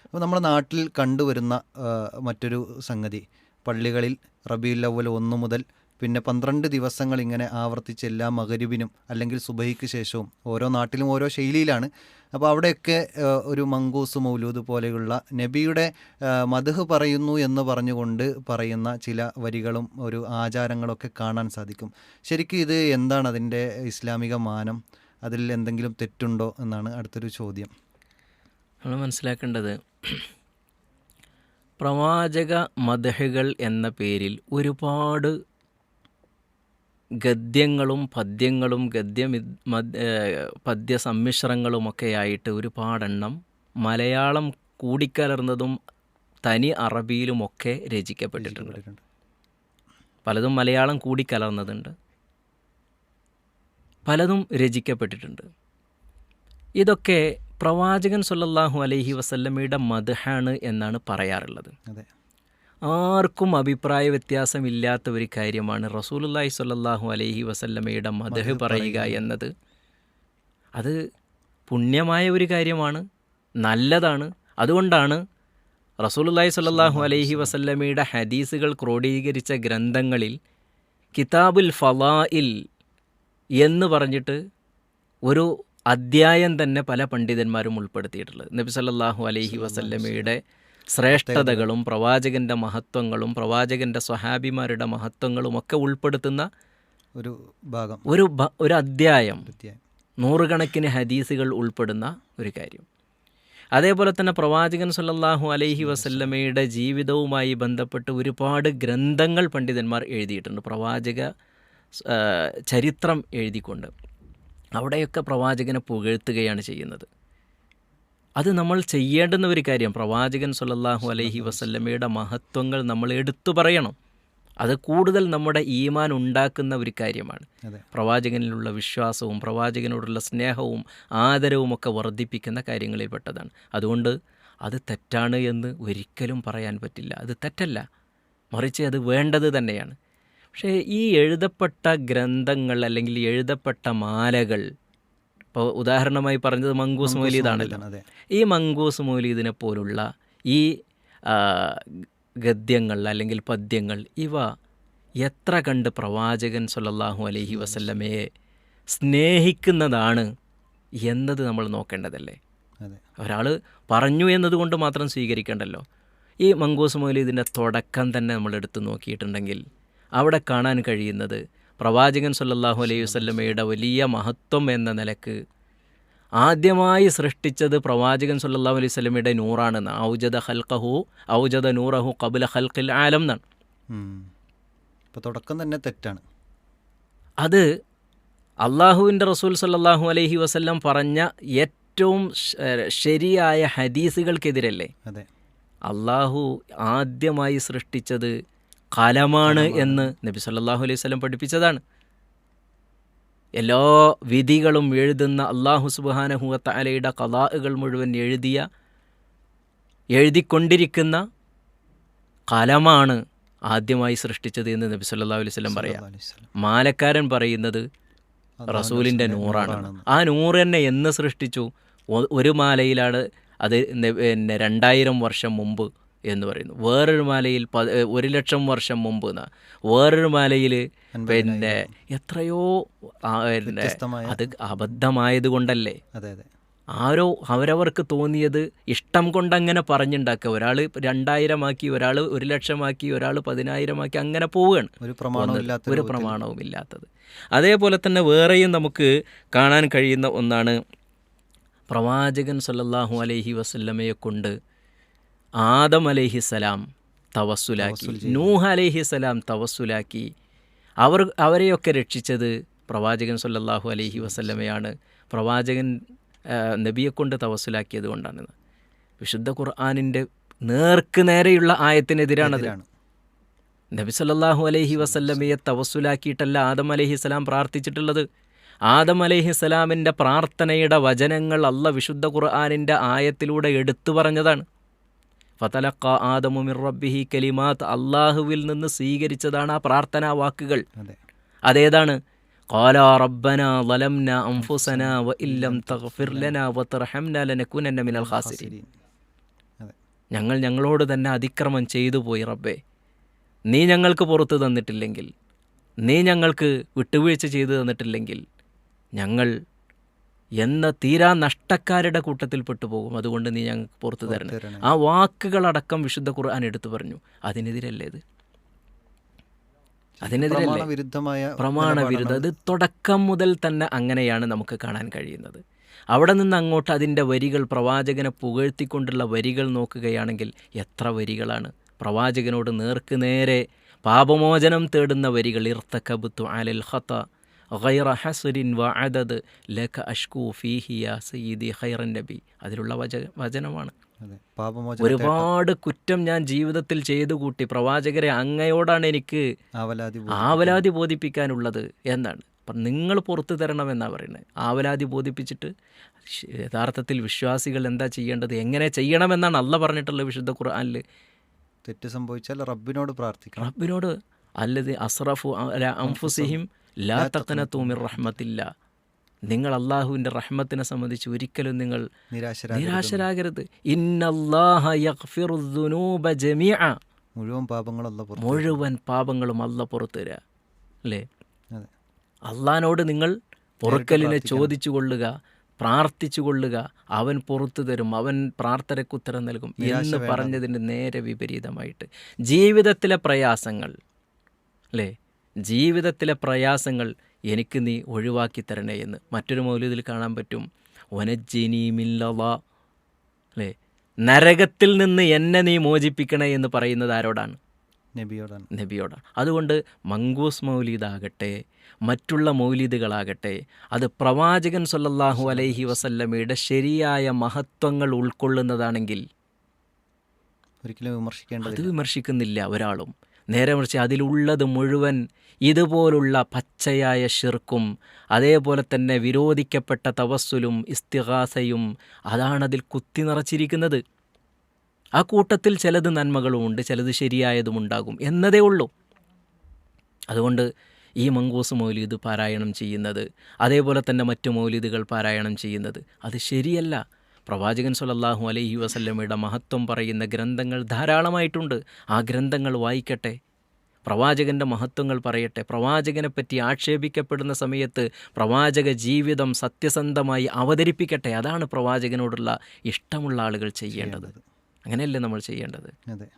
അപ്പോൾ നമ്മുടെ നാട്ടിൽ കണ്ടുവരുന്ന മറ്റൊരു സംഗതി, പള്ളികളിൽ റബീഉൽ അവ്വൽ 1 മുതൽ പിന്നെ 12 ദിവസങ്ങൾ ഇങ്ങനെ ആവർത്തിച്ച് എല്ലാ മഗ്‌രിബിനും അല്ലെങ്കിൽ സുബഹിക്ക് ശേഷവും, ഓരോ നാട്ടിലും ഓരോ ശൈലിയിലാണ്. അപ്പോൾ അവിടെയൊക്കെ ഒരു മങ്കൂസ് മൗലൂദ് പോലെയുള്ള നബിയുടെ മദ്ഹ് പറയുന്നു എന്ന് പറഞ്ഞുകൊണ്ട് പറയുന്ന ചില വരികളും ഒരു ആചാരങ്ങളൊക്കെ കാണാൻ സാധിക്കും. ശരിക്കും ഇത് എന്താണ് അതിൻ്റെ ഇസ്ലാമിക മാനം? അതിൽ എന്തെങ്കിലും തെറ്റുണ്ടോ എന്നാണ് അടുത്തൊരു ചോദ്യം. നമ്മൾ മനസ്സിലാക്കേണ്ടത്, പ്രവാചക മദ്ഹുകൾ എന്ന പേരിൽ ഒരുപാട് ഗദ്യങ്ങളും പദ്യങ്ങളും പദ്യ സമ്മിശ്രങ്ങളുമൊക്കെയായിട്ട് ഒരുപാടെണ്ണം മലയാളം കൂടിക്കലർന്നതും തനി അറബിയിലുമൊക്കെ രചിക്കപ്പെട്ടിട്ടുണ്ട്. പലതും മലയാളം കൂടിക്കലർന്നതുണ്ട്, പലതും രചിക്കപ്പെട്ടിട്ടുണ്ട്. ഇതൊക്കെ പ്രവാചകൻ സ്വല്ലല്ലാഹു അലൈഹി വസല്ലമയുടെ മദ്ഹാണ് എന്നാണ് പറയാറുള്ളത്. ആർക്കും അഭിപ്രായ വ്യത്യാസമില്ലാത്ത ഒരു കാര്യമാണ് റസൂലുള്ളാഹി സ്വല്ലല്ലാഹു അലൈഹി വസല്ലമയുടെ മദ്ഹ് പറയുക എന്നത്. അത് പുണ്യമായ ഒരു കാര്യമാണ്, നല്ലതാണ്. അതുകൊണ്ടാണ് റസൂലുള്ളാഹി സ്വല്ലല്ലാഹു അലൈഹി വസല്ലമയുടെ ഹദീസുകൾ ക്രോഡീകരിച്ച ഗ്രന്ഥങ്ങളിൽ കിതാബുൽ ഫളാഇൽ എന്ന് പറഞ്ഞിട്ട് ഒരു അദ്ധ്യായം തന്നെ പല പണ്ഡിതന്മാരും ഉൾപ്പെടുത്തിയിട്ടുള്ളത്. നബി സല്ലല്ലാഹു അലൈഹി വസല്ലമയുടെ ശ്രേഷ്ഠതകളും പ്രവാചകൻ്റെ മഹത്വങ്ങളും പ്രവാചകൻ്റെ സ്വഹാബിമാരുടെ മഹത്വങ്ങളും ഒക്കെ ഉൾപ്പെടുത്തുന്ന ഒരു ഭാഗം, ഒരു അദ്ധ്യായം, നൂറുകണക്കിന് ഹദീസുകൾ ഉൾപ്പെടുന്ന ഒരു കാര്യം. അതേപോലെ തന്നെ പ്രവാചകൻ സ്വല്ലല്ലാഹു അലൈഹി വസല്ലമയുടെ ജീവിതവുമായി ബന്ധപ്പെട്ട് ഒരുപാട് ഗ്രന്ഥങ്ങൾ പണ്ഡിതന്മാർ എഴുതിയിട്ടുണ്ട്, പ്രവാചക ചരിത്രം എഴുതിക്കൊണ്ട്. അവിടെയൊക്കെ പ്രവാചകനെ പുകഴ്ത്തുകയാണ് ചെയ്യുന്നത്. അത് നമ്മൾ ചെയ്യേണ്ടുന്ന ഒരു കാര്യം. പ്രവാചകൻ സ്വല്ലല്ലാഹു അലൈഹി വസല്ലമയുടെ മഹത്വങ്ങൾ നമ്മൾ എടുത്തു പറയണം. അത് കൂടുതൽ നമ്മുടെ ഈമാൻ ഉണ്ടാക്കുന്ന ഒരു കാര്യമാണ്. പ്രവാചകനിലുള്ള വിശ്വാസവും പ്രവാചകനോടുള്ള സ്നേഹവും ആദരവും ഒക്കെ വർദ്ധിപ്പിക്കുന്ന കാര്യങ്ങളിൽപ്പെട്ടതാണ്. അതുകൊണ്ട് അത് തെറ്റാണ് എന്ന് ഒരിക്കലും പറയാൻ പറ്റില്ല. അത് തെറ്റല്ല, മറിച്ച് അത് വേണ്ടത് തന്നെയാണ്. പക്ഷേ ഈ എഴുതപ്പെട്ട ഗ്രന്ഥങ്ങൾ അല്ലെങ്കിൽ എഴുതപ്പെട്ട മാലകൾ, ഇപ്പോൾ ഉദാഹരണമായി പറഞ്ഞത് മങ്കൂസ് മൗലീദാണല്ലോ. ഈ മങ്കൂസ് മൗലീദിനെ പോലുള്ള ഈ ഗദ്യങ്ങൾ അല്ലെങ്കിൽ പദ്യങ്ങൾ, ഇവ എത്ര കണ്ട് പ്രവാചകൻ സ്വല്ലല്ലാഹു അലൈഹി വസല്ലമയെ സ്നേഹിക്കുന്നതാണ് എന്നത് നമ്മൾ നോക്കേണ്ടതല്ലേ. ഒരാൾ പറഞ്ഞു എന്നതുകൊണ്ട് മാത്രം സ്വീകരിക്കേണ്ടല്ലോ. ഈ മങ്കൂസ് മൗലീദിൻ്റെ തുടക്കം തന്നെ നമ്മൾ എടുത്തു നോക്കിയിട്ടുണ്ടെങ്കിൽ അവിടെ കാണാൻ കഴിയുന്നത് പ്രവാചകൻ സ്വല്ലല്ലാഹു അലൈഹി വസല്ലമയുടെ വലിയ മഹത്വം എന്ന നിലക്ക് ആദ്യമായി സൃഷ്ടിച്ചത് പ്രവാചകൻ സ്വല്ലല്ലാഹു അലൈഹി വസല്ലമയുടെ നൂറാണെന്ന്. ഔജദ നൂറഹു ഖബ്ല ഖൽഖിൽ ആലം എന്നാണ്. ഇപ്പോൾ തുടക്കം തന്നെ തെറ്റാണ്. അത് അള്ളാഹുവിൻ്റെ റസൂൽ സ്വല്ലല്ലാഹു അലൈഹി വസല്ലം പറഞ്ഞ ഏറ്റവും ശരിയായ ഹദീസുകൾക്കെതിരല്ലേ. അള്ളാഹു ആദ്യമായി സൃഷ്ടിച്ചത് കലമാണ് എന്ന് നബി സല്ലല്ലാഹു അലൈഹി വസല്ലം പഠിപ്പിച്ചതാണ്. എല്ലാ വിധികളും എഴുതുന്ന അല്ലാഹു സുബ്ഹാനഹു വ തആലയുടെ ഖളാഉകൾ മുഴുവൻ എഴുതിക്കൊണ്ടിരിക്കുന്ന കലമാണ് ആദ്യമായി സൃഷ്ടിച്ചത് എന്ന് നബി സല്ലല്ലാഹു അലൈഹി വസല്ലം പറയാം. മാലക്കാരൻ പറയുന്നത് റസൂലിൻ്റെ നൂറാണ്. ആ നൂറ് തന്നെ എന്ന് സൃഷ്ടിച്ചു? ഒരു മാലയിലാണ് അത് 2000 വർഷം മുമ്പ് എന്ന് പറയുന്നു. വേറൊരു മാലയിൽ 1,00,000 വർഷം മുമ്പ് എന്നാ. വേറൊരു മാലയിൽ പിന്നെ എത്രയോ. അത് അബദ്ധമായത് കൊണ്ടല്ലേ. അവരവർക്ക് തോന്നിയത് ഇഷ്ടം കൊണ്ടങ്ങനെ പറഞ്ഞുണ്ടാക്കുക. ഒരാൾ 2000 ആക്കി, ഒരാൾ 1,00,000 ആക്കി, ഒരാൾ 10,000 ആക്കി, അങ്ങനെ പോവുകയാണ്. ഒരു പ്രമാണവും ഇല്ലാത്തത്. അതേപോലെ തന്നെ വേറെയും നമുക്ക് കാണാൻ കഴിയുന്ന ഒന്നാണ്, പ്രവാചകൻ സ്വല്ലല്ലാഹു അലൈഹി വസല്ലമയെ കൊണ്ട് ആദം അലൈഹിസ്സലാം തവസ്സുലാക്കി, നൂഹ് അലൈഹിസ്സലാം തവസ്സുലാക്കി. അവരെയൊക്കെ രക്ഷിച്ചത് പ്രവാചകൻ സ്വല്ലല്ലാഹു അലൈഹി വസല്ലമയാണ്. പ്രവാചകൻ നബിയെക്കൊണ്ട് തവസ്സുലാക്കിയത് കൊണ്ടാണ്. വിശുദ്ധ ഖുർആനിൻ്റെ നേർക്ക് നേരെയുള്ള ആയത്തിനെതിരാണത്. നബി സല്ലല്ലാഹു അലൈഹി വസല്ലമയെ തവസ്സുലാക്കിയിട്ടല്ല ആദം അലൈഹിസ്സലാം പ്രാർത്ഥിച്ചിട്ടുള്ളത്. ആദം അലൈഹിസ്സലാമിൻ്റെ പ്രാർത്ഥനയുടെ വചനങ്ങൾ അല്ലാഹ് വിശുദ്ധ ഖുർആനിൻ്റെ ആയത്തിലൂടെ എടുത്തു പറഞ്ഞതാണ്. ഫതലഖ ആദമു മിർ റബ്ബിഹി കലിമാത്ത്, അള്ളാഹുവിൽ നിന്ന് സ്വീകരിച്ചതാണ് ആ പ്രാർത്ഥനാ വാക്കുകൾ. അതേതാണ്? ഖാല റബ്ബനാ ളലംനാ അൻഫുസനാ വഇല്ലം തഗ്ഫിർ ലനാ വതർഹംനാ ലനകൂനന്ന മിനൽ ഖാസിരീൻ. ഞങ്ങൾ ഞങ്ങളോട് തന്നെ അതിക്രമം ചെയ്തു പോയി റബ്ബേ. നീ ഞങ്ങൾക്ക് പുറത്തു തന്നിട്ടില്ലെങ്കിൽ, നീ ഞങ്ങൾക്ക് വിട്ടുവീഴ്ച ചെയ്തു തന്നിട്ടില്ലെങ്കിൽ ഞങ്ങൾ എന്ന തീരാ നഷ്ടക്കാരുടെ കൂട്ടത്തിൽ പെട്ടുപോകും. അതുകൊണ്ട് നീ ഞങ്ങൾക്ക് പുറത്തു തരണം. ആ വാക്കുകളടക്കം വിശുദ്ധ ഖുർആൻ എടുത്തു പറഞ്ഞു. അതിനെതിരല്ലേ ഇത്? അതിനെതിരല്ലേ? പ്രമാണവിരുദ്ധ. അത് തുടക്കം മുതൽ തന്നെ അങ്ങനെയാണ് നമുക്ക് കാണാൻ കഴിയുന്നത്. അവിടെ നിന്ന് അങ്ങോട്ട് അതിൻ്റെ വരികൾ, പ്രവാചകനെ പുകഴ്ത്തിക്കൊണ്ടുള്ള വരികൾ നോക്കുകയാണെങ്കിൽ എത്ര വരികളാണ്. പ്രവാചകനോട് നേർക്ക് നേരെ പാപമോചനം തേടുന്ന വരികൾ. ഇർതകബ്തു അലൽ ഖത ഗൈറ ഹസ്രിൻ വഅദദ് ലക അഷ്കൂ ഫീഹി യാ സയ്യിദി ഖൈറൻ നബി. അതിലുള്ള വചനമാണ്. ഒരുപാട് കുറ്റം ഞാൻ ജീവിതത്തിൽ ചെയ്തു കൂട്ടി, പ്രവാചകരെ അങ്ങയോടാണ് എനിക്ക് ആവലാതി ബോധിപ്പിക്കാനുള്ളത് എന്നാണ്. അപ്പം നിങ്ങൾ പുറത്തു തരണമെന്നാണ് പറയുന്നത്. ആവലാതി ബോധിപ്പിച്ചിട്ട് യഥാർത്ഥത്തിൽ വിശ്വാസികൾ എന്താ ചെയ്യേണ്ടത്, എങ്ങനെ ചെയ്യണമെന്നാണ് അള്ളാഹ് പറഞ്ഞിട്ടുള്ളത് വിശുദ്ധ ഖുർആനിൽ. തെറ്റ് സംഭവിച്ചാൽ റബ്ബിനോട് പ്രാർത്ഥിക്കണം. റബ്ബിനോട് അല്ലദി അസ്റഫു അലാ അൻഫുസിഹിം ലാ തഖ്നതു മിർ റഹ്മത്തില്ലാ. നിങ്ങൾ അള്ളാഹുവിൻ്റെ റഹ്മത്തിനെ സംബന്ധിച്ച് ഒരിക്കലും നിങ്ങൾ നിരാശരാകരുത്. ഇന്നല്ലാഹ യഗ്ഫിറുദ് ദുനൂബ ജമീഅ. മുഴുവൻ പാപങ്ങളും അള്ളാഹ് പുറത്തു തരിക അല്ലേ? അള്ളാഹിനോട് നിങ്ങൾ പൊറുക്കലിനെ ചോദിച്ചു കൊള്ളുക, പ്രാർത്ഥിച്ചു കൊള്ളുക, അവൻ പുറത്തു തരും, അവൻ പ്രാർത്ഥനയ്ക്ക് ഉത്തരം നൽകും എന്ന് പറഞ്ഞതിന് നേരെ വിപരീതമായിട്ട് ജീവിതത്തിലെ പ്രയാസങ്ങൾ അല്ലേ, ജീവിതത്തിലെ പ്രയാസങ്ങൾ എനിക്ക് നീ ഒഴിവാക്കി തരണേ എന്ന് മറ്റൊരു മൗലിദിൽ കാണാൻ പറ്റും. വനജ്ജിനി മില്ലല്ലാ അല്ലേ, നരകത്തിൽ നിന്ന് എന്നെ നീ മോചിപ്പിക്കണേ എന്ന് പറയുന്നത് ആരോടാണ്? നബിയോടാണ്. അതുകൊണ്ട് മങ്കൂസ് മൗലീദാകട്ടെ, മറ്റുള്ള മൗലീദുകളാകട്ടെ, അത് പ്രവാചകൻ സല്ലല്ലാഹു അലൈഹി വസല്ലമയുടെ ശരിയായ മഹത്വങ്ങൾ ഉൾക്കൊള്ളുന്നതാണെങ്കിൽ ഒരിക്കലും അത് വിമർശിക്കുന്നില്ല ഒരാളും. നേരെ മറിച്ച് അതിലുള്ളത് മുഴുവൻ ഇതുപോലുള്ള പച്ചയായ ശിർക്കും അതേപോലെ തന്നെ വിരോധിക്കപ്പെട്ട തവസ്സുലും ഇസ്തിഗാസയും അതാണതിൽ കുത്തി നിറച്ചിരിക്കുന്നത്. ആ കൂട്ടത്തിൽ ചിലത് നന്മകളുമുണ്ട്, ചിലത് ശരിയായതുമുണ്ടാകും എന്നതേ ഉള്ളൂ. അതുകൊണ്ട് ഈ മങ്കൂസ് മൗലീദ് പാരായണം ചെയ്യുന്നത്, അതേപോലെ തന്നെ മറ്റു മൗലീദുകൾ പാരായണം ചെയ്യുന്നത് അത് ശരിയല്ല. പ്രവാചകൻ സ്വല്ലല്ലാഹു അലൈഹി വസല്ലമയുടെ മഹത്വം പറയുന്ന ഗ്രന്ഥങ്ങൾ ധാരാളമായിട്ടുണ്ട്. ആ ഗ്രന്ഥങ്ങൾ വായിക്കട്ടെ, പ്രവാചകൻ്റെ മഹത്വങ്ങൾ പറയട്ടെ. പ്രവാചകനെപ്പറ്റി ആക്ഷേപിക്കപ്പെടുന്ന സമയത്ത് പ്രവാചക ജീവിതം സത്യസന്ധമായി അവതരിപ്പിക്കട്ടെ. അതാണ് പ്രവാചകനോടുള്ള ഇഷ്ടമുള്ള ആളുകൾ ചെയ്യേണ്ടത്. അങ്ങനെയല്ലേ നമ്മൾ ചെയ്യേണ്ടത്? അതെ.